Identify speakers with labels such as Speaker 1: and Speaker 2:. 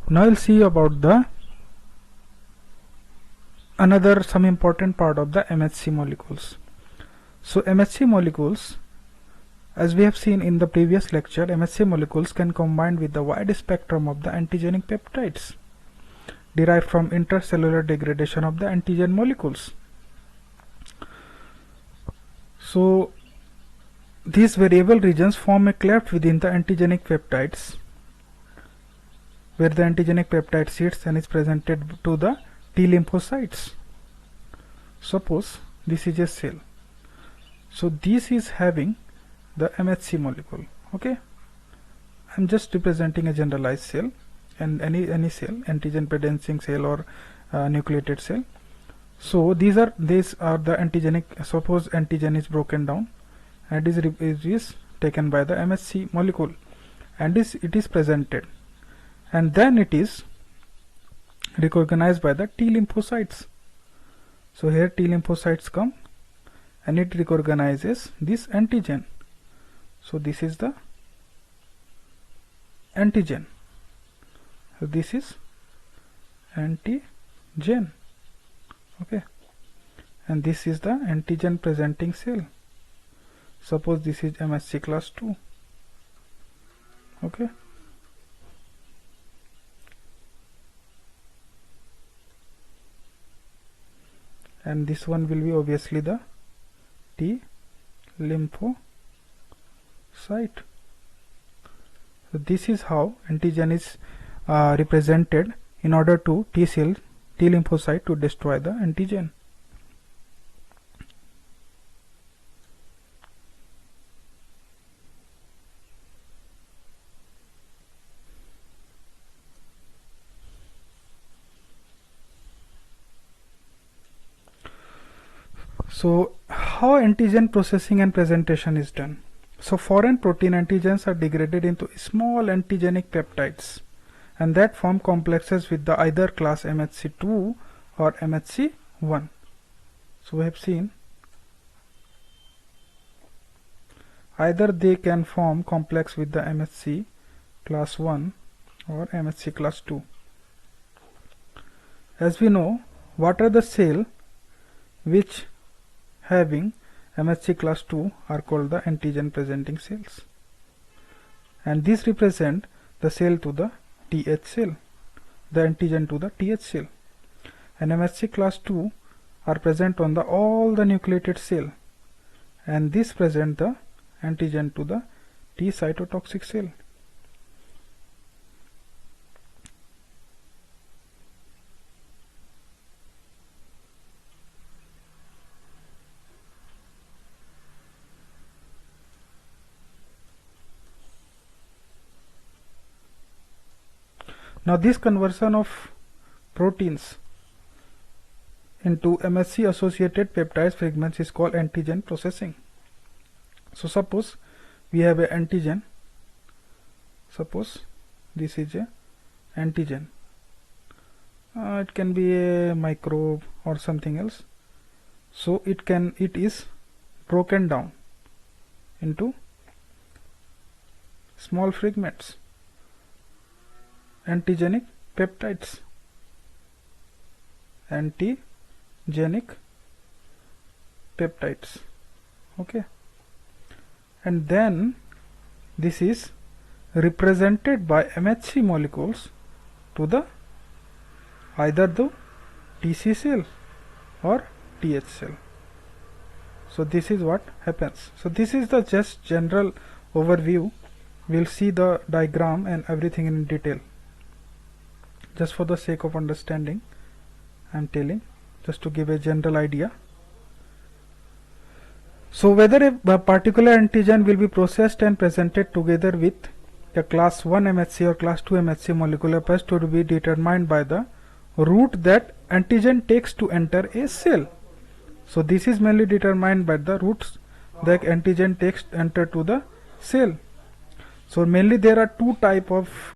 Speaker 1: Now we'll see about the some important part of the MHC molecules. So MHC molecules, as we have seen in the previous lecture, MHC molecules can combine with the wide spectrum of the antigenic peptides derived from intercellular degradation of the antigen molecules. So these variable regions form a cleft within the antigenic peptides, where the antigenic peptide sits and is presented to the T lymphocytes. Suppose this is a cell. So this is having the MHC molecule. Okay, I'm just representing a generalized cell, and any cell, antigen producing cell or nucleated cell. So these are the antigenic. Suppose antigen is broken down and is taken by the MHC molecule, and it is presented, and then it is recognized by the T lymphocytes. So here T lymphocytes come and it recognizes this antigen. So this is the antigen. So this is antigen. Okay, and this is the antigen presenting cell. Suppose this is MHC class 2. Okay, and this one will be obviously the T lymphocyte. So this is how antigen is represented in order to T lymphocyte to destroy the antigen. So how antigen processing and presentation is done? So foreign protein antigens are degraded into small antigenic peptides, and that form complexes with the either class MHC2 or MHC1. So we have seen either they can form complex with the MHC class 1 or MHC class 2. As we know, what are the cell which having MHC class 2 are called the antigen presenting cells, and these represent the cell to the TH cell, the antigen to the TH cell, and MHC class 2 are present on all the nucleated cell, and this present the antigen to the T cytotoxic cell. Now this conversion of proteins into MHC associated peptide fragments is called antigen processing. So suppose we have an antigen. Suppose this is a antigen. It can be a microbe or something else. So it is broken down into small fragments, antigenic peptides, okay, and then this is represented by MHC molecules to the either the TC cell or TH cell. So this is what happens. So this is the just general overview. We'll see the diagram and everything in detail. Just for the sake of understanding, I'm telling, just to give a general idea. So whether a particular antigen will be processed and presented together with the class 1 MHC or class 2 MHC molecule appears to be determined by the route that antigen takes to enter a cell. So this is mainly determined by the routes that antigen takes to enter to the cell. So mainly there are two type of